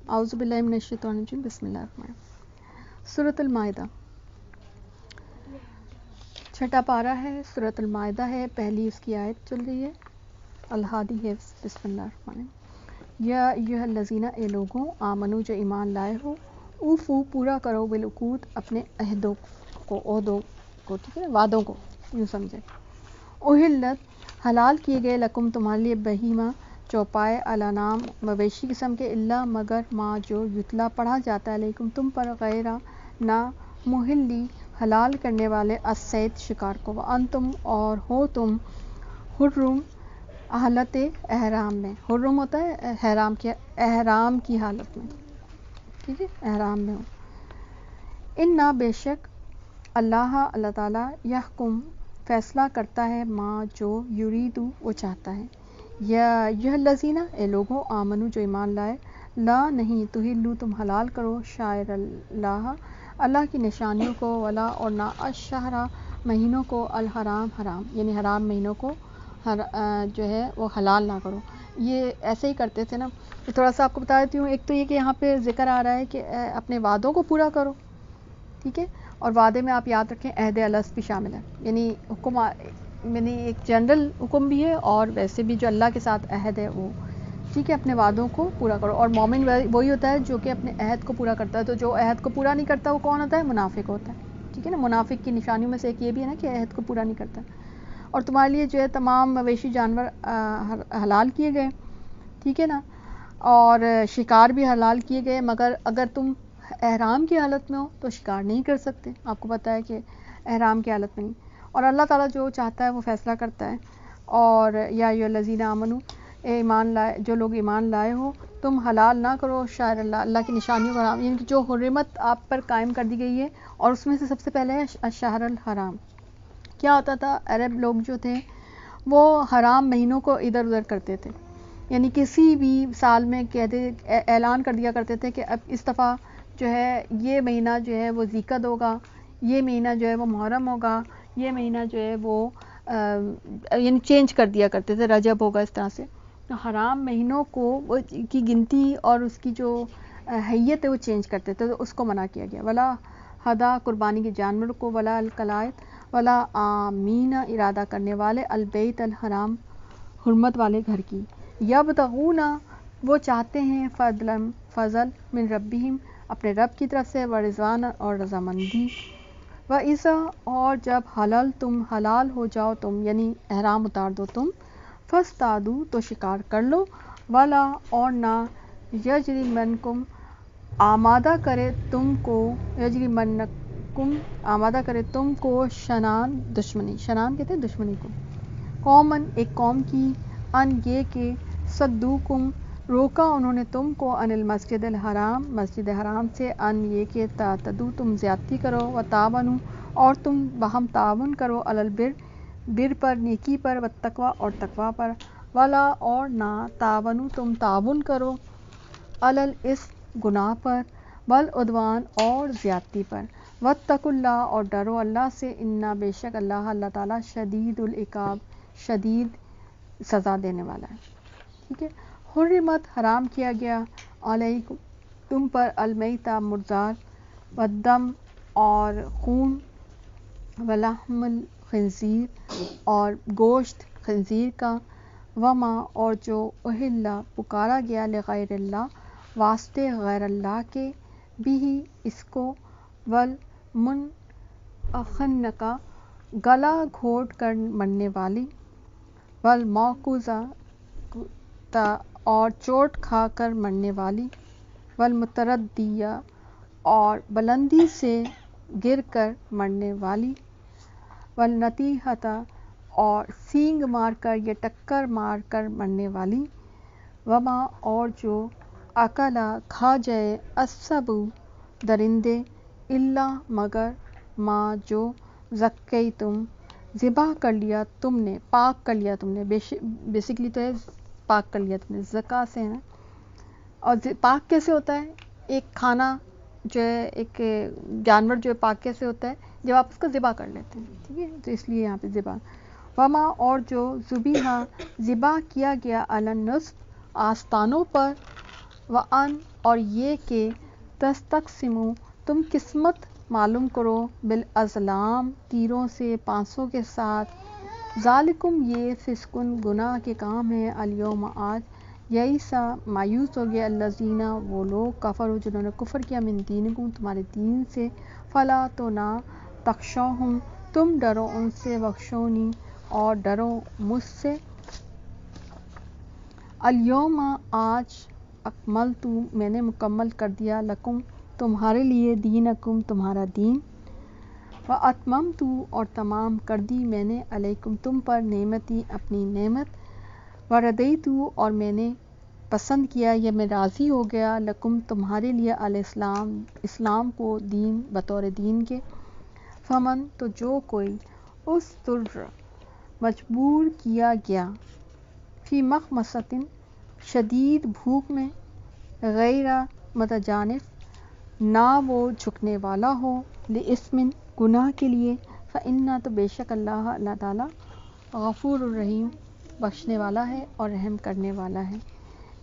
اعوذ باللہ من الشیطان الرجیم، بسم اللہ الرحمن الرحیم۔ سورۃ المائدہ، چھٹا پارہ ہے، سورۃ المائدہ ہے، پہلی اس کی آیت چل رہی ہے، الہادی ہے، بسم اللہ الرحمن الرحیم۔ یا ایھا الذین، اے لوگوں، آمنو جو ایمان لائے ہو، اوفو پورا کرو، بالعقود اپنے عہدوں کو، ٹھیک ہے، وعدوں کو، یوں سمجھے۔ احلت حلال کیے گئے، لکم تمہارے لیے، بہیمہ چوپائے، الانام مویشی قسم کے، الا مگر ما جو یتلا پڑھا جاتا ہے، علیکم تم پر، غیر نہ محلی حلال کرنے والے، الصید شکار کو، وانتم اور ہو تم، حرم حالت احرام میں، حرم ہوتا ہے احرام کی حالت میں، ٹھیک ہے، احرام میں ہو۔ انا بے شک اللہ تعالیٰ، یحکم فیصلہ کرتا ہے، ما جو یریدو وہ چاہتا ہے۔ یا ایھا الذین، اے لوگوں، آمنو جو ایمان لائے، لا نہیں، تحلوا تم حلال کرو، شعائر اللہ اللہ کی نشانیوں کو، ولا اور نہ، الشہر مہینوں کو، الحرام حرام یعنی حرام مہینوں کو جو ہے وہ حلال نہ کرو۔ یہ ایسے ہی کرتے تھے نا، تھوڑا سا آپ کو بتا دیتی ہوں۔ ایک تو یہ کہ یہاں پہ ذکر آ رہا ہے کہ اپنے وعدوں کو پورا کرو، ٹھیک ہے، اور وعدے میں آپ یاد رکھیں عہد الست بھی شامل ہے، یعنی حکم، یعنی ایک جنرل حکم بھی ہے اور ویسے بھی جو اللہ کے ساتھ عہد ہے وہ، ٹھیک ہے، اپنے وعدوں کو پورا کرو۔ اور مومن وہی ہوتا ہے جو کہ اپنے عہد کو پورا کرتا ہے، تو جو عہد کو پورا نہیں کرتا وہ کون ہوتا ہے؟ منافق ہوتا ہے، ٹھیک ہے نا۔ منافق کی نشانیوں میں سے ایک یہ بھی ہے نا کہ عہد کو پورا نہیں کرتا۔ اور تمہارے لیے جو ہے تمام مویشی جانور حلال کیے گئے، ٹھیک ہے نا، اور شکار بھی حلال کیے گئے، مگر اگر تم احرام کی حالت میں ہو تو شکار نہیں کر سکتے، آپ کو پتہ ہے کہ احرام کی حالت میں نہیں۔ اور اللہ تعالیٰ جو چاہتا ہے وہ فیصلہ کرتا ہے۔ اور یا ایھا الذین آمنو، اے ایمان لائے، جو لوگ ایمان لائے ہو، تم حلال نہ کرو شعائر اللہ اللہ کی نشانیوں کا، یعنی کہ جو حرمت آپ پر قائم کر دی گئی ہے، اور اس میں سے سب سے پہلے ہے الشہر الحرام۔ کیا ہوتا تھا؟ عرب لوگ جو تھے وہ حرام مہینوں کو ادھر ادھر کرتے تھے، یعنی کسی بھی سال میں کہتے، اعلان کر دیا کرتے تھے کہ اب اس دفعہ جو ہے یہ مہینہ جو ہے وہ ذی القعدہ ہوگا، یہ مہینہ جو ہے وہ محرم ہوگا، یہ مہینہ جو ہے وہ یعنی چینج کر دیا کرتے تھے، رجب ہوگا، اس طرح سے۔ تو حرام مہینوں کو کی گنتی اور اس کی جو حیت ہے وہ چینج کرتے تھے، تو اس کو منع کیا گیا۔ ولا ہدا قربانی کے جانور کو، ولا القلائد، ولا آمین ارادہ کرنے والے، البیت الحرام حرمت والے گھر کی، یبتغون وہ چاہتے ہیں، فضل من ربہم اپنے رب کی طرف سے، ورضوان اور رضامندی، وَإِذَا اور جب حلال تم حلال ہو جاؤ تم، یعنی احرام اتار دو تم، فاصطادوا تو شکار کر لو، ولا اور نہ، یجرمنکم آمادہ کرے تم کو، یجرمنکم آمادہ کرے تم کو، شنان دشمنی، شنان کہتے ہیں دشمنی کو، قومن ایک قوم کی، ان یہ کہ صدوکم روکا انہوں نے تم کو، ان المسجد الحرام مسجد حرام سے، ان یہ کہ تعتدوا تم زیادتی کرو، وتعاونوا اور تم باہم تعاون کرو، علی البر بر پر، نیکی پر، والتقوی اور تقوی پر، ولا اور نہ، تعاونوا تم تعاون کرو، علی الاثم گناہ پر، والعدوان اور زیادتی پر، واتقوا اللہ اور ڈرو اللہ سے، انا بے شک اللہ تعالیٰ شدید العقاب شدید سزا دینے والا ہے، ٹھیک ہے۔ حرمت حرام کیا گیا، علیکم تم پر، المیتہ مردار، والدم اور خون، ولحم الخنزیر اور گوشت خنزیر کا، وما اور جو اہلا پکارا گیا، لغیر اللہ واسطے غیر اللہ کے، بھی اس کو، والمنخنقہ گلا گھونٹ کر مرنے والی، والموقوذہ اور چوٹ کھا کر مرنے والی، والمتردیہ اور بلندی سے گر کر مرنے والی، والنطیحۃ اور سینگ مار کر یا ٹکر مار کر مرنے والی، وما اور جو اکلا کھا جائے، السبع درندے، الا مگر ما جو ذکیتم ذبح کر لیا تم نے، پاک کر لیا تم نے، بیسیکلی تو ہے پاک کر لیا تم نے، زکا سے ہے نا۔ اور پاک کیسے ہوتا ہے؟ ایک کھانا جو ہے، ایک جانور جو ہے پاک کیسے ہوتا ہے؟ جب آپ اس کو ذبح کر لیتے ہیں، ٹھیک ہے، تو اس لیے یہاں پہ ذبح۔ وما اور جو ذبیحہ ذبح کیا گیا، علی النصب آستانوں پر، وَأَن اور یہ کہ تستقسموا تم قسمت معلوم کرو بالازلام تیروں سے پانسوں کے ساتھ ذالکم یہ فسقن گناہ کے کام ہے الیوم آج یئیسا مایوس ہو گیا الذین وہ لوگ کفروا جنہوں نے کفر کیا من دینکم تمہارے دین سے فلا تو نہ تخشوہم تم ڈرو ان سے وخشونی اور ڈرو مجھ سے الیوم آج اکملت میں نے مکمل کر دیا لکم تمہارے لیے دینکم تمہارا دین واتممت اور تمام کر دی میں نے علیکم تم پر نعمتی اپنی نعمت وردیت اور میں نے پسند کیا یا میں راضی ہو گیا لکم تمہارے لیے الاسلام اسلام کو دین بطور دین کے فمن تو جو کوئی اس طر مجبور کیا گیا فی مخمصۃ شدید بھوک میں غیر متجانف نہ وہ جھکنے والا ہو لاسم گناہ کے لیے فإنہ تو بے شک اللہ تعالیٰ غفور الرحیم بخشنے والا ہے اور رحم کرنے والا ہے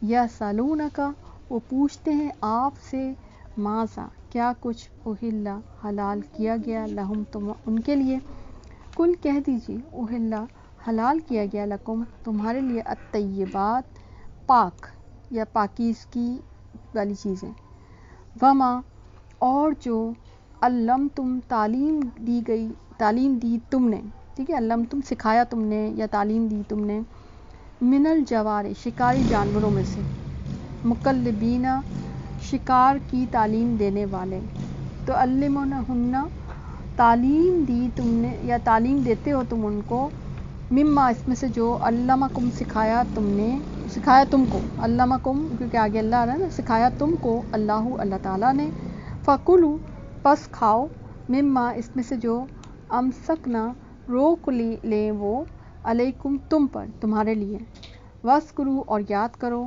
یسألونک وہ پوچھتے ہیں آپ سے ماذا کیا کچھ احل حلال کیا گیا لہم تم ان کے لیے کل کہہ دیجیے احل حلال کیا گیا لکم تمہارے لیے الطیبات پاک یا پاکیزگی والی چیزیں وما اور جو علمتم تعلیم دی تم نے ٹھیک ہے علمتم سکھایا تم نے یا تعلیم دی تم نے من الجوار شکاری جانوروں میں سے مکلبین شکار کی تعلیم دینے والے تو علمونہن تعلیم دی تم نے یا تعلیم دیتے ہو تم ان کو مما اس میں سے جو علمکم سکھایا تم کو علمکم کیونکہ آگے اللہ آ رہا ہے نا سکھایا تم کو اللہ تعالیٰ نے فکلوا پس کھاؤ مما اس میں سے جو امسکنا روک لیں وہ علیکم تم پر تمہارے لیے وذکروا اور یاد کرو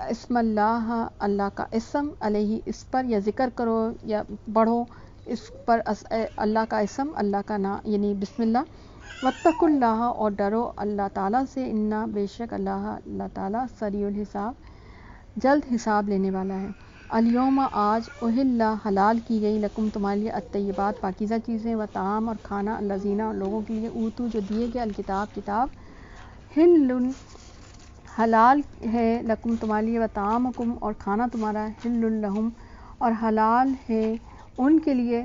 اسم اللہ کا اسم علیہ اس پر یا ذکر کرو یا پڑھو اس پر اللہ کا اسم اللہ کا نام یعنی بسم اللہ واتقوا اللہ اور ڈرو اللہ تعالیٰ سے انا بے شک اللہ تعالیٰ سریع الحساب جلد حساب لینے والا ہے الیوم آج احل حلال کی گئی لکم تمہارے لیے الطیبات پاکیزہ چیزیں و طعام اور کھانا الذین لوگوں کے لیے اوتو جو دیے گئے کتاب حل حلال ہے لکم تمہارے لیے و طعامکم اور کھانا تمہارا حل لہم اور حلال ہے ان کے لیے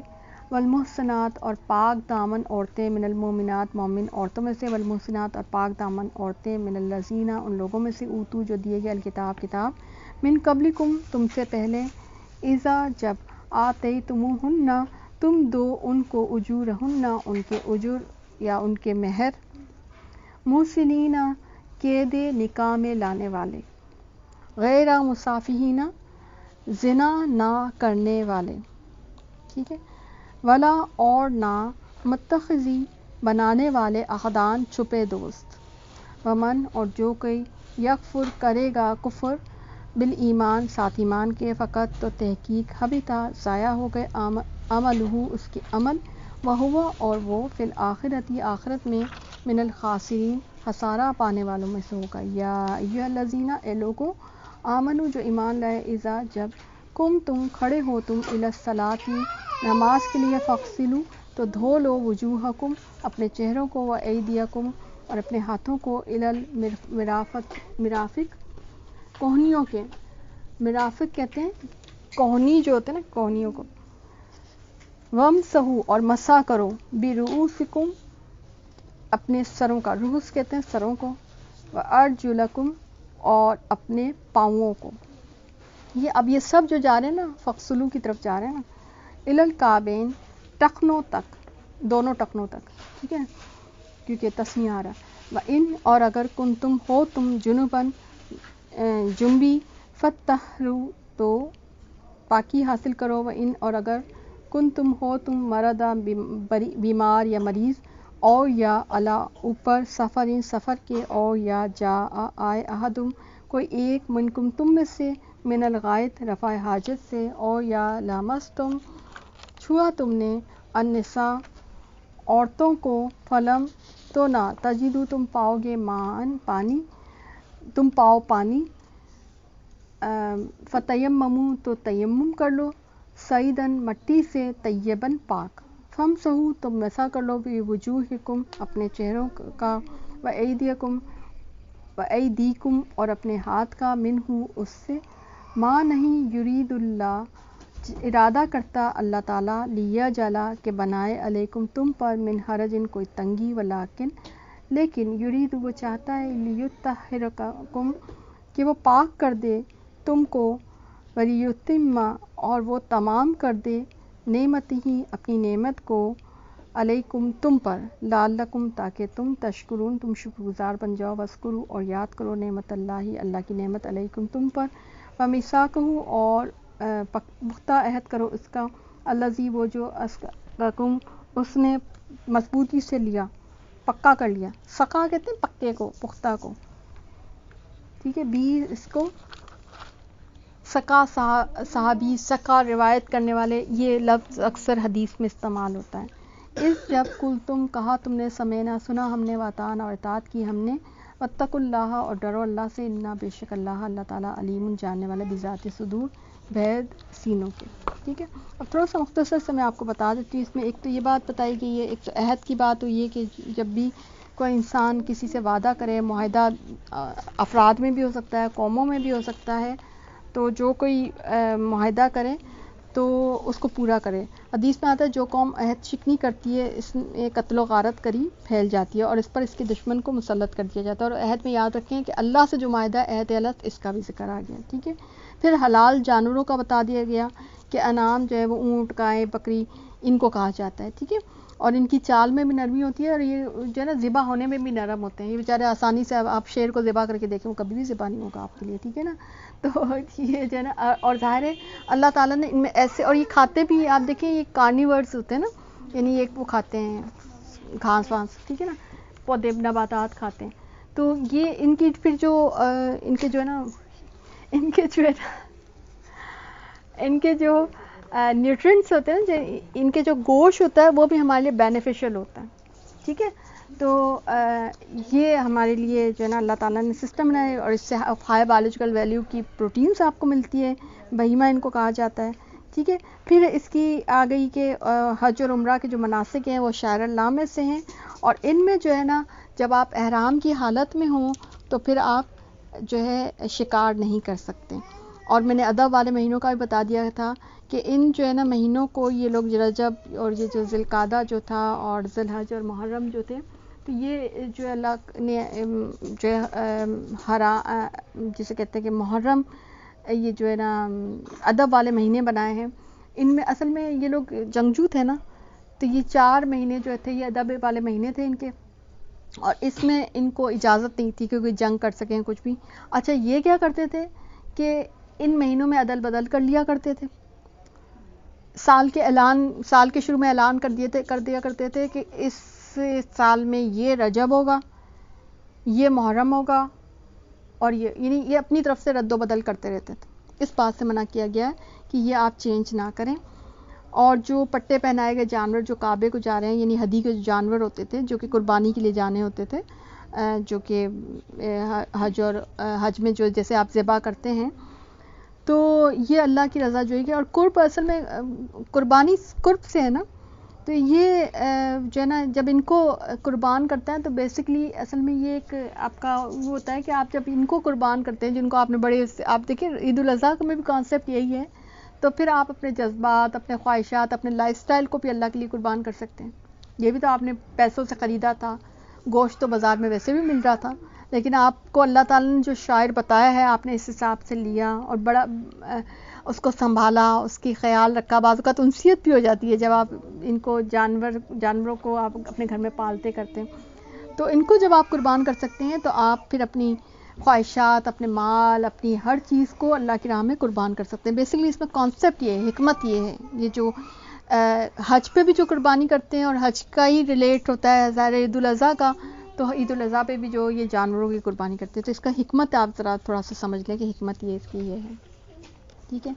والمحصنات اور پاک دامن عورتیں من المؤمنات مومن عورتوں میں سے والمحصنات اور پاک دامن عورتیں من الذین ان لوگوں میں سے اوتو جو دیے گئے کتاب من قبلکم تم سے پہلے اذا جب آتیتموہن تم دو ان کو اجورہن ان کے اجور یا ان کے مہر محسنین قید نکاح میں لانے والے غیر مصافحین زنا نہ کرنے والے ٹھیک ہے ولا اور نہ متخذی بنانے والے اخدان چھپے دوست ومن اور جو کوئی یکفر کرے گا کفر بالایمان ساتھ ایمان کے فقط تو تحقیق حبطا ضائع ہو گئے عملہ اس کے عمل وہوا اور وہ فی الآخرتی آخرت میں من الخاسرین خسارہ پانے والوں میں سے ہوگا یا ایھا الذین اے لوگو آمنو جو ایمان لائے اذا جب تم کھڑے ہو تم الی الصلاۃ نماز کے لیے فاغسلوا تو دھو لو وجوہکم اپنے چہروں کو و ایدیکم اور اپنے ہاتھوں کو الی المرافق کوہنیوں کے مرافق کہتے ہیں کوہنی جو ہوتے ہیں نا کوہنیوں کو وامسحوا اور مسح کرو برؤوسکم اپنے سروں کا رؤوس کہتے ہیں سروں کو وارجلکم اور اپنے پاؤں کو اب یہ سب جو جا رہے ہیں نا فغسلوا کی طرف جا رہے ہیں نا الی الکعبین ٹخنوں تک دونوں ٹخنوں تک ٹھیک ہے کیونکہ تسنیہ آ رہا وان اور اگر کنتم ہو تم جنباً جنبی فطہروا تو پاکی حاصل کرو وان اور اگر کنتم ہو تم مرضى بیمار یا مریض اور یا علی اوپر سفر کے اور یا جاء آئے احدم کوئی ایک منکم تم میں سے من الغائط رفع حاجت سے اور یا لامستم چھوا تم نے النساء عورتوں کو فلم تو نہ تجدو تم پاؤ گے مان پانی تم پاؤ پانی فتیممو تو تیمم کر لو، سعیدن مٹی سے، طیبن پاک، فمسحو تو مسح کر لو، بوجوہکم اپنے چہروں کا، وایدیکم اور اپنے ہاتھ کا، منہ اس سے، ما نہیں، یرید اللہ ارادہ کرتا اللہ تعالیٰ، لیجعلا کہ بنائے، علیکم تم پر، من حرجن کوئی تنگی، ولیکن لیکن، یرید وہ چاہتا ہے، لیطہرکم کہ وہ پاک کر دے تم کو، ولیتم اور وہ تمام کر دے، نعمتہ اپنی نعمت کو، علیکم تم پر، لعلکم تاکہ تم، تشکرون تم شکر گزار بن جاؤ، وذکروا اور یاد کرو، نعمت اللہ کی نعمت، علیکم تم پر، ومیثاقہ اور پختہ عہد کرو اس کا، الذی وہ جو اسقاکم اس نے مضبوطی سے لیا، پکا کر لیا، سقا کہتے ہیں پکے کو، پختہ کو، ٹھیک ہے، بھی اس کو سقا، صحابی سقا روایت کرنے والے، یہ لفظ اکثر حدیث میں استعمال ہوتا ہے۔ اس جب کل تم کہا تم نے، سمینا سنا ہم نے، واطعنا اور اطاعت کی ہم نے، واتقوا اللہ اور ڈرو اللہ سے، انا بے شک اللہ تعالیٰ، علیم جاننے والا، بذات صدور بھید سینوں کے، ٹھیک ہے۔ اب تھوڑا سا مختصر سے میں آپ کو بتا دیتی ہوں، اس میں ایک تو یہ بات بتائی گئی ہے، ایک تو عہد کی بات ہوئی ہے کہ جب بھی کوئی انسان کسی سے وعدہ کرے، معاہدہ افراد میں بھی ہو سکتا ہے، قوموں میں بھی ہو سکتا ہے، تو جو کوئی معاہدہ کرے تو اس کو پورا کرے۔ حدیث میں آتا ہے جو قوم عہد شکنی کرتی ہے اس میں قتل و غارت کری پھیل جاتی ہے، اور اس پر اس کے دشمن کو مسلط کر دیا جاتا ہے، اور عہد میں یاد رکھیں کہ اللہ سے جو معاہدہ عہد الت، اس کا بھی ذکر آ گیا، ٹھیک ہے۔ پھر حلال جانوروں کا بتا دیا گیا کہ انعام جو ہے وہ اونٹ، گائے، بکری، ان کو کہا جاتا ہے، ٹھیک ہے، اور ان کی چال میں بھی نرمی ہوتی ہے، اور یہ جو ہے نا ذبح ہونے میں بھی نرم ہوتے ہیں، یہ بیچارے آسانی سے، آپ شیر کو ذبح کر کے دیکھیں وہ کبھی بھی ذبح نہیں ہوگا آپ کے لیے، ٹھیک ہے نا۔ تو یہ جو ہے نا، اور ظاہر ہے اللہ تعالیٰ نے ان میں ایسے، اور یہ کھاتے بھی، آپ دیکھیں یہ کارنیورس ہوتے ہیں نا، یعنی ایک وہ کھاتے ہیں گھاس وانس، ٹھیک ہے نا، پودے نباتات کھاتے ہیں، تو یہ ان کی پھر جو ان کے جو ہے نا ان کے جو نیوٹرینٹس ہوتے ہیں نا، ان کے جو گوشت ہوتا ہے وہ بھی ہمارے لیے بینیفیشل ہوتا ہے، ٹھیک ہے۔ تو یہ ہمارے لیے جو ہے نا اللہ تعالیٰ نے سسٹم بنایا ہے، اور اس سے ہائی بایولوجیکل ویلیو کی پروٹینز آپ کو ملتی ہے، بہیمہ ان کو کہا جاتا ہے، ٹھیک ہے۔ پھر اس کی آ گئی کہ حج اور عمرہ کے جو مناسک ہیں وہ شعائر اللہ میں سے ہیں، اور ان میں جو ہے نا جب آپ احرام کی حالت میں ہوں تو پھر آپ جو ہے شکار نہیں کر سکتے، اور میں نے ادب والے مہینوں کا بھی بتا دیا تھا کہ ان جو ہے نا مہینوں کو یہ لوگ رجب اور یہ جو ذی القعدہ جو تھا اور ذی الحج اور محرم جو تھے، تو یہ جو اللہ نے جو جسے کہتے ہیں کہ محرم، یہ جو ہے نا ادب والے مہینے بنائے ہیں، ان میں اصل میں یہ لوگ جنگجو تھے نا، تو یہ 4 مہینے جو تھے یہ ادب والے مہینے تھے ان کے، اور اس میں ان کو اجازت نہیں تھی کہ کوئی جنگ کر سکیں کچھ بھی۔ اچھا یہ کیا کرتے تھے کہ ان مہینوں میں عدل بدل کر لیا کرتے تھے، سال کے شروع میں اعلان کر دیا کرتے تھے کہ اس سال میں یہ رجب ہوگا، یہ محرم ہوگا، اور یعنی یہ اپنی طرف سے رد و بدل کرتے رہتے تھے۔ اس بات سے منع کیا گیا ہے کہ یہ آپ چینج نہ کریں، اور جو پٹے پہنائے گئے جانور جو کعبے کو جا رہے ہیں، یعنی ہدی کے جو جانور ہوتے تھے جو کہ قربانی کے لیے جانے ہوتے تھے، جو کہ حج میں جو جیسے آپ ذبح کرتے ہیں، تو یہ اللہ کی رضا جوئی کی، اور قرب اصل میں قربانی قرب سے ہے نا، تو یہ جو ہے نا جب ان کو قربان کرتا ہے تو بیسکلی اصل میں یہ ایک آپ کا وہ ہوتا ہے کہ آپ جب ان کو قربان کرتے ہیں جن کو آپ نے بڑے، آپ دیکھیں عید الاضحیٰ میں بھی کانسیپٹ یہی ہے، تو پھر آپ اپنے جذبات، اپنے خواہشات، اپنے لائف سٹائل کو بھی اللہ کے لیے قربان کر سکتے ہیں۔ یہ بھی تو آپ نے پیسوں سے خریدا تھا، گوشت تو بازار میں ویسے بھی مل رہا تھا، لیکن آپ کو اللہ تعالیٰ نے جو شاعر بتایا ہے آپ نے اس حساب سے لیا، اور بڑا اس کو سنبھالا، اس کی خیال رکھا، بعض اوقات انسیت بھی ہو جاتی ہے جب آپ ان کو جانوروں کو آپ اپنے گھر میں پالتے کرتے ہیں، تو ان کو جب آپ قربان کر سکتے ہیں تو آپ پھر اپنی خواہشات، اپنے مال، اپنی ہر چیز کو اللہ کی راہ میں قربان کر سکتے ہیں۔ بیسکلی اس میں کانسیپٹ یہ ہے، حکمت یہ ہے، یہ جو حج پہ بھی جو قربانی کرتے ہیں، اور حج کا ہی ریلیٹ ہوتا ہے ظاہر عید الاضحیٰ کا، تو عید الاضحیٰ پہ بھی جو یہ جانوروں کی قربانی کرتے ہیں، تو اس کا حکمت آپ ذرا تھوڑا سا سمجھ لیں کہ حکمت یہ اس کی یہ ہے، ٹھیک ہے۔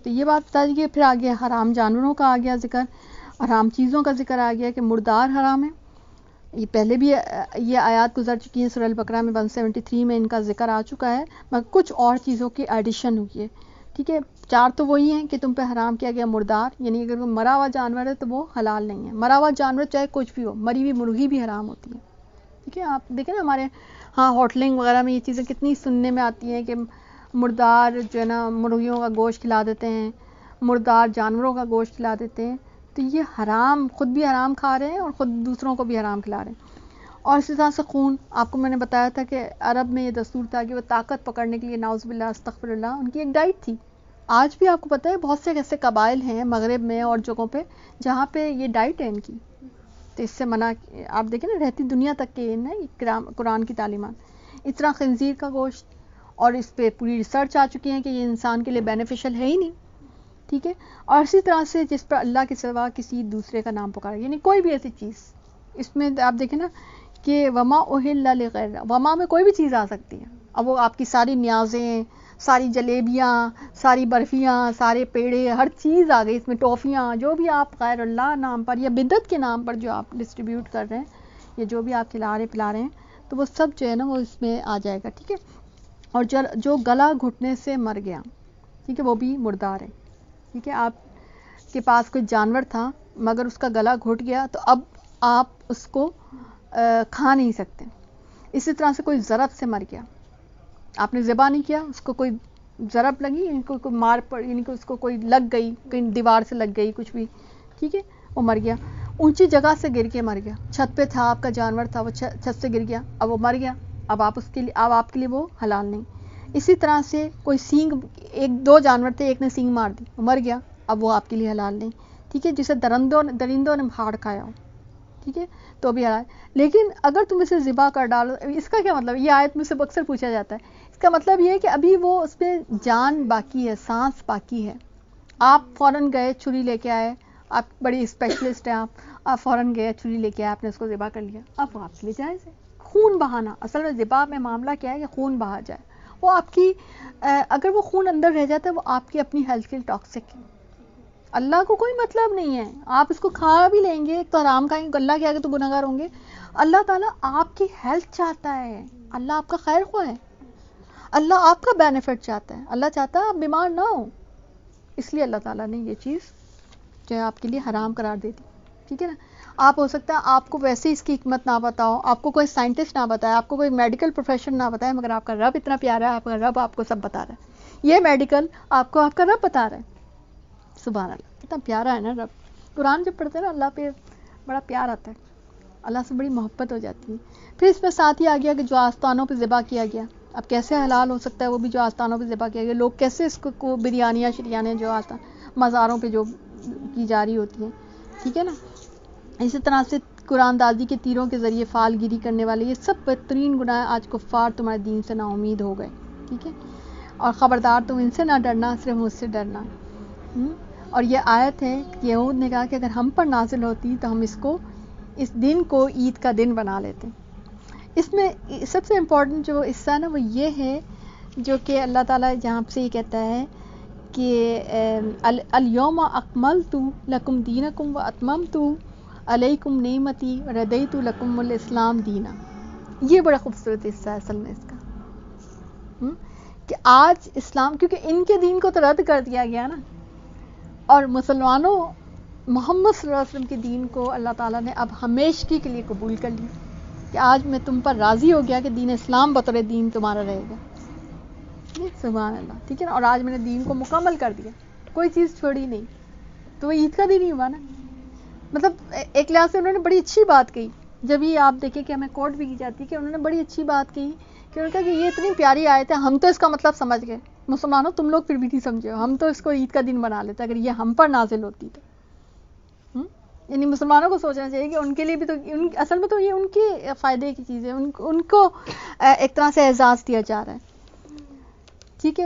تو یہ بات بتا دیجیے۔ پھر آگے حرام جانوروں کا آ گیا ذکر، حرام چیزوں کا ذکر آ گیا کہ مردار حرام ہے، یہ پہلے بھی یہ آیات گزر چکی ہیں، سورہ البقرہ میں 173 میں ان کا ذکر آ چکا ہے، مگر کچھ اور چیزوں کی ایڈیشن ہوئی ہے. ٹھیک ہے، 4 تو وہی ہیں کہ تم پہ حرام کیا گیا مردار، یعنی اگر وہ مرا ہوا جانور ہے تو وہ حلال نہیں ہے. مرا ہوا جانور چاہے کچھ بھی ہو، مری ہوئی مرغی بھی حرام ہوتی ہے. ٹھیک ہے، آپ دیکھیں نا ہمارے ہاں ہوٹلنگ وغیرہ میں یہ چیزیں کتنی سننے میں آتی ہیں کہ مردار جو ہے نا مرغیوں کا گوشت کھلا دیتے ہیں، مردار جانوروں کا گوشت کھلا دیتے ہیں. تو یہ حرام، خود بھی حرام کھا رہے ہیں اور خود دوسروں کو بھی حرام کھلا رہے ہیں. اور اسی طرح سے خون، آپ کو میں نے بتایا تھا کہ عرب میں یہ دستور تھا کہ وہ طاقت پکڑنے کے لیے نعوذ باللہ استغفر اللہ ان کی ایک ڈائٹ تھی. آج بھی آپ کو پتہ ہے بہت سے ایسے قبائل ہیں مغرب میں اور جگہوں پہ جہاں پہ یہ ڈائٹ ہے ان کی. تو اس سے منع، آپ دیکھیں نا رہتی دنیا تک کے قرآن کی تعلیمات. اس طرح خنزیر کا گوشت، اور اس پہ پوری ریسرچ آ چکی ہے کہ یہ انسان کے لیے بینیفیشل ہے ہی نہیں. ٹھیک ہے، اور اسی طرح سے جس پر اللہ کے سوا کسی دوسرے کا نام پکارا، یعنی کوئی بھی ایسی چیز، اس میں آپ دیکھیں نا کہ وما اہل لغیر، وما میں کوئی بھی چیز آ سکتی ہے. اب وہ آپ کی ساری نیازیں، ساری جلیبیاں، ساری برفیاں، سارے پیڑے، ہر چیز آ گئی اس میں، ٹافیاں، جو بھی آپ غیر اللہ نام پر یا بدعت کے نام پر جو آپ ڈسٹریبیوٹ کر رہے ہیں یا جو بھی آپ کھلا رہے پلا رہے ہیں، تو وہ سب جو ہے نا وہ اس میں آ جائے گا. ٹھیک ہے، اور جو گلا گھٹنے سے مر گیا، ٹھیک ہے، وہ بھی مردار ہے. ٹھیک ہے، آپ کے پاس کوئی جانور تھا مگر اس کا گلا گھٹ گیا تو اب آپ اس کو کھا نہیں سکتے. اسی طرح سے کوئی ضرب سے مر گیا، آپ نے ذبح نہیں کیا، اس کو کوئی ضرب لگی، یعنی کوئی مار پڑ، یعنی کہ اس کو کوئی لگ گئی، کہیں دیوار سے لگ گئی کچھ بھی، ٹھیک ہے، وہ مر گیا. اونچی جگہ سے گر کے مر گیا، چھت پہ تھا آپ کا جانور تھا، وہ چھت سے گر گیا، اب وہ مر گیا، اب آپ اس کے لیے، اب آپ کے لیے وہ حلال نہیں. اسی طرح سے کوئی سینگ، 2 جانور تھے، ایک نے سینگ مار دی، وہ مر گیا، اب وہ آپ کے لیے حلال نہیں. ٹھیک ہے، جسے درندوں نے پھاڑ کھایا ہو، ٹھیک ہے، تو بھی حلال. لیکن اگر تم اسے ذبح کر ڈالو، اس کا کیا مطلب؟ یہ آیت میں سے اکثر پوچھا جاتا ہے. اس کا مطلب یہ ہے کہ ابھی وہ اس میں جان باقی ہے، سانس باقی ہے. آپ فوراً گئے، چھری لے کے آئے، آپ بڑی اسپیشلسٹ ہیں، آپ فوراً گئے، چھری لے کے آئے، آپ نے اس کو ذبح کر لیا، اب وہ آپ کے لیے جائز ہے. خون بہانا، اصل میں ذبح میں معاملہ کیا ہے کہ خون بہا جائے، وہ آپ کی اگر وہ خون اندر رہ جاتا ہے وہ آپ کی اپنی ہیلتھ کے لیے ٹاکسک ہے. اللہ کو کوئی مطلب نہیں ہے، آپ اس کو کھا بھی لیں گے تو حرام کھائیں گے، اللہ کے آگے تو گناہگار ہوں گے. اللہ تعالیٰ آپ کی ہیلتھ چاہتا ہے، اللہ آپ کا خیر خواہ ہے، اللہ آپ کا بینیفٹ چاہتا ہے، اللہ چاہتا ہے آپ بیمار نہ ہو، اس لیے اللہ تعالیٰ نے یہ چیز جو ہے آپ کے لیے حرام قرار دے دی. ٹھیک ہے نا، آپ ہو سکتا ہے آپ کو ویسے اس کی حکمت نہ بتاؤ، آپ کو کوئی سائنٹسٹ نہ بتائے، آپ کو کوئی میڈیکل پروفیشن نہ بتائے، مگر آپ کا رب اتنا پیارا ہے، آپ کا رب آپ کو سب بتا رہا ہے. یہ میڈیکل آپ کو آپ کا رب بتا رہا ہے. سبحان اللہ، کتنا پیارا ہے نا رب. قرآن جب پڑھتے ہیں نا اللہ پہ بڑا پیار آتا ہے، اللہ سے بڑی محبت ہو جاتی ہے. پھر اس میں ساتھ ہی آ گیا کہ جو آستانوں پہ ذبح کیا گیا، اب کیسے حلال ہو سکتا ہے وہ بھی جو آستانوں پہ ذبح کیا گیا؟ لوگ کیسے اس کو بریانیاں شریانیاں جو مزاروں پہ جو کی جا رہی ہوتی ہیں. ٹھیک ہے نا، اسی طرح سے قرآن دازی کے تیروں کے ذریعے فال گیری کرنے والے، یہ سب بدترین گناہ. آج کفار تمہارے دین سے نا امید ہو گئے. ٹھیک ہے، اور خبردار تم ان سے نہ ڈرنا، صرف مجھ سے ڈرنا. اور یہ آیت ہے کہ یہود نے کہا کہ اگر ہم پر نازل ہوتی تو ہم اس دن کو عید کا دن بنا لیتے. اس میں سب سے امپورٹنٹ جو حصہ ہے نا وہ یہ ہے جو کہ اللہ تعالیٰ جہاں سے یہ کہتا ہے کہ الیوم اکملت لکم دینکم و اتممت علیکم نعمتی و رضیت لکم الاسلام دینا. یہ بڑا خوبصورت حصہ ہے اصل میں اس کا، کہ آج اسلام، کیونکہ ان کے دین کو تو رد کر دیا گیا نا، اور مسلمانوں محمد صلی اللہ علیہ وسلم کے دین کو اللہ تعالیٰ نے اب ہمیشگی کے لیے قبول کر لی، کہ آج میں تم پر راضی ہو گیا کہ دین اسلام بطور دین تمہارا رہے گا. سبحان اللہ. ٹھیک ہے نا، اور آج میں نے دین کو مکمل کر دیا، کوئی چیز چھوڑی نہیں. تو وہ عید کا دن ہی ہوا نا. مطلب ایک لحاظ سے انہوں نے بڑی اچھی بات کہی. جب یہ آپ دیکھیں کہ ہمیں کوٹ بھی کی جاتی ہے کہ انہوں نے بڑی اچھی بات کہی، کہ انہوں نے کہا کہ یہ اتنی پیاری آیت ہے، ہم تو اس کا مطلب سمجھ گئے، مسلمانوں تم لوگ پھر بھی نہیں سمجھے، ہم تو اس کو عید کا دن بنا لیتے اگر یہ ہم پر نازل ہوتی تو. یعنی مسلمانوں کو سوچنا چاہیے کہ ان کے لیے بھی تو اصل میں تو یہ ان کے فائدے کی چیز ہے، ان کو ایک طرح سے اعزاز دیا جا رہا ہے. ٹھیک ہے،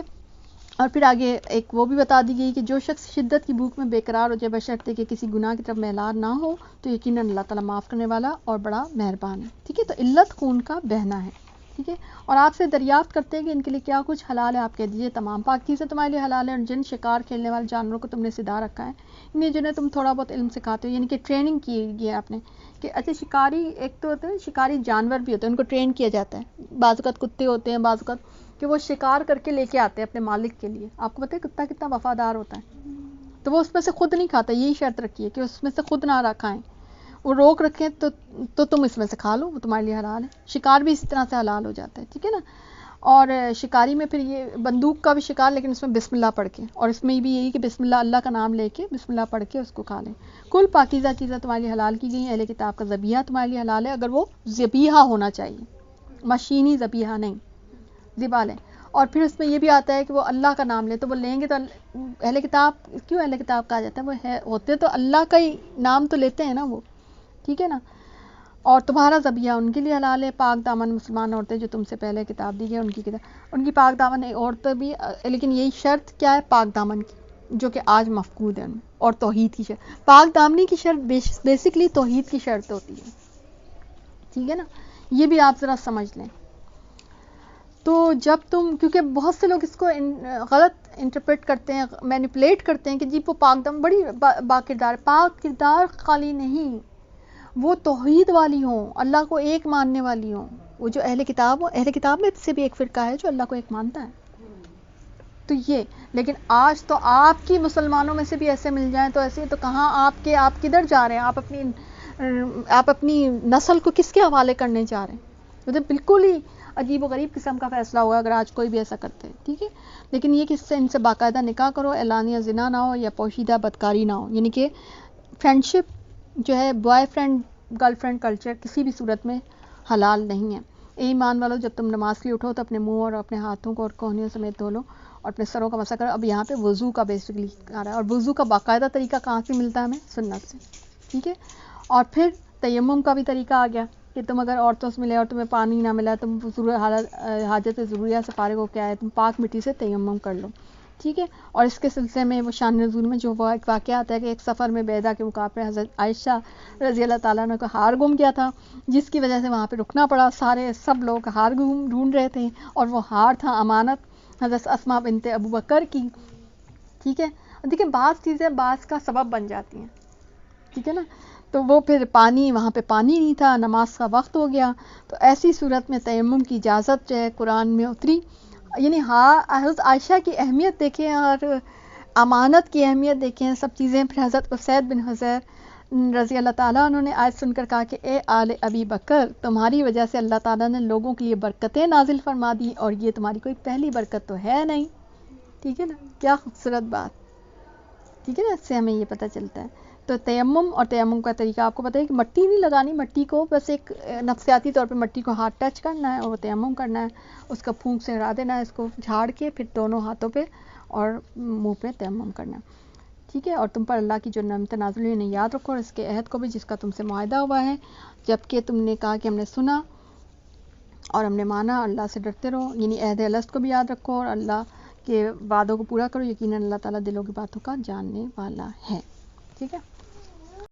اور پھر آگے ایک وہ بھی بتا دی گئی کہ جو شخص شدت کی بھوک میں بے قرار ہو جائے بشرطے کہ کسی گناہ کی طرف میلان نہ ہو تو یقیناً اللہ تعالیٰ معاف کرنے والا اور بڑا مہربان ہے. ٹھیک ہے، تو علت خون کا بہنا ہے. ٹھیک ہے. اور آپ سے دریافت کرتے ہیں کہ ان کے لیے کیا کچھ حلال ہے. آپ کہہ دیجیے تمام پاک چیزیں تمہارے لیے حلال ہیں، اور جن شکار کھیلنے والے جانوروں کو تم نے سدھا رکھا ہے، انہیں جنہیں تم تھوڑا بہت علم سکھاتے ہو، یعنی کہ ٹریننگ کی ہے آپ نے کہ اچھا شکاری ایک تو ہوتے ہیں شکاری جانور بھی ہوتے ہیں، ان کو ٹرین کیا جاتا ہے. بعض اوقات کتے ہوتے ہیں، بعض اوقات کہ وہ شکار کر کے لے کے آتے ہیں اپنے مالک کے لیے. آپ کو پتہ ہے کتا کتنا وفادار ہوتا ہے، تو وہ اس میں سے خود نہیں کھاتا. یہی شرط رکھی ہے کہ اس میں سے خود نہ کھائیں، وہ روک رکھیں تو تم اس میں سے کھا لو، وہ تمہارے لیے حلال ہے. شکار بھی اسی طرح سے حلال ہو جاتا ہے. ٹھیک ہے نا. اور شکاری میں پھر یہ بندوق کا بھی شکار، لیکن اس میں بسم اللہ پڑھ کے، اور اس میں بھی یہی کہ بسم اللہ، اللہ کا نام لے کے بسم اللہ پڑھ کے اس کو کھا لیں. کل پاکیزہ چیزیں تمہارے لیے حلال کی گئی ہیں. اہل کتاب کا ذبیحہ تمہارے لیے حلال ہے، اگر وہ ذبیحہ ہونا چاہیے، مشینی ذبیحہ نہیں، ذبح لیں. اور پھر اس میں یہ بھی آتا ہے کہ وہ اللہ کا نام لیں، تو وہ لیں گے تو اہل کتاب کیوں اہل کتاب کہا جاتا ہے؟ وہ ہوتے تو اللہ کا ہی نام تو لیتے ہیں نا وہ. ٹھیک ہے نا. اور تمہارا ذبیحہ ان کے لیے حلال ہے. پاک دامن مسلمان عورتیں جو تم سے پہلے کتاب دی گئی ان کی کتاب، ان کی پاک دامن عورتیں بھی، لیکن یہی شرط کیا ہے پاک دامن کی، جو کہ آج مفقود ہے ان میں. اور توحید کی شرط، پاک دامنی کی شرط بیسکلی توحید کی شرط ہوتی ہے. ٹھیک ہے نا. یہ بھی آپ ذرا سمجھ لیں. تو جب تم، کیونکہ بہت سے لوگ اس کو غلط انٹرپریٹ کرتے ہیں، مینیپولیٹ کرتے ہیں کہ جی وہ پاک دامن بڑی با کردار، پاک کردار خالی نہیں، وہ توحید والی ہوں، اللہ کو ایک ماننے والی ہوں. وہ جو اہل کتاب ہو، اہل کتاب میں سے بھی ایک فرقہ ہے جو اللہ کو ایک مانتا ہے. تو یہ، لیکن آج تو آپ کی مسلمانوں میں سے بھی ایسے مل جائیں تو ایسے، تو کہاں آپ کدھر جا رہے ہیں؟ آپ اپنی نسل کو کس کے حوالے کرنے جا رہے ہیں؟ مطلب بالکل ہی عجیب و غریب قسم کا فیصلہ ہوگا اگر آج کوئی بھی ایسا کرتے ہیں. ٹھیک ہے. لیکن یہ کہ ان سے باقاعدہ نکاح کرو، اعلانیہ زنا نہ ہو یا پوشیدہ بدکاری نہ ہو. یعنی کہ فرینڈشپ جو ہے، boy friend girl friend culture کسی بھی صورت میں حلال نہیں ہے. ایمان والو، جب تم نماز کے لیے اٹھو تو اپنے منہ اور اپنے ہاتھوں کو اور کوہنیوں سمیت دھو لو اور اپنے سروں کا مسح کرو. اب یہاں پہ وضو کا بیسکلی آ رہا ہے، اور وضو کا باقاعدہ طریقہ کہاں سے ملتا ہے ہمیں؟ سنت سے. ٹھیک ہے. اور پھر تیمم کا بھی طریقہ آ گیا کہ تم اگر عورتوں سے ملے اور تمہیں پانی نہ ملا، تم حاجت ضروریہ سے فارغ ہو کے آئے، تم پاک مٹی سے تیمم کر لو. ٹھیک ہے. اور اس کے سلسلے میں وہ شان نزول میں جو ایک واقعہ آتا ہے کہ ایک سفر میں بیضا کے مقابلے حضرت عائشہ رضی اللہ تعالیٰ عنہ کا ہار گم گیا تھا، جس کی وجہ سے وہاں پہ رکنا پڑا. سب لوگ ہار ڈھونڈ رہے تھے، اور وہ ہار تھا امانت حضرت اسماء بنت ابو بکر کی. ٹھیک ہے. دیکھیں بعض چیزیں بعض کا سبب بن جاتی ہیں. ٹھیک ہے نا. تو وہ پھر وہاں پہ پانی نہیں تھا، نماز کا وقت ہو گیا، تو ایسی صورت میں تیمم کی اجازت جو ہے قرآن میں اتری. یعنی حضرت عائشہ کی اہمیت دیکھیں اور امانت کی اہمیت دیکھیں، سب چیزیں. پھر حضرت اسید بن حضیر رضی اللہ تعالیٰ انہوں نے آیت سن کر کہا کہ اے آل ابی بکر، تمہاری وجہ سے اللہ تعالیٰ نے لوگوں کے لیے برکتیں نازل فرما دی، اور یہ تمہاری کوئی پہلی برکت تو ہے نہیں. ٹھیک ہے نا. کیا خوبصورت بات. ٹھیک ہے نا. اس سے ہمیں یہ پتہ چلتا ہے. تو تیمم، اور تیمم کا طریقہ آپ کو پتہ ہے کہ مٹی نہیں لگانی، مٹی کو بس ایک نفسیاتی طور پہ مٹی کو ہاتھ ٹچ کرنا ہے اور وہ تیمم کرنا ہے. اس کا پھونک سے ہٹا دینا ہے، اس کو جھاڑ کے پھر دونوں ہاتھوں پہ اور منہ پہ تیمم کرنا. ٹھیک ہے. اور تم پر اللہ کی جو نعمت نازل ہوئی انہیں یاد رکھو، اور اس کے عہد کو بھی جس کا تم سے معاہدہ ہوا ہے، جبکہ تم نے کہا کہ ہم نے سنا اور ہم نے مانا. اللہ سے ڈرتے رہو، یعنی عہد الست کو بھی یاد رکھو اور اللہ کے وعدوں کو پورا کرو. یقیناً اللہ تعالیٰ دلوں کی باتوں کا جاننے والا ہے. ٹھیک ہے.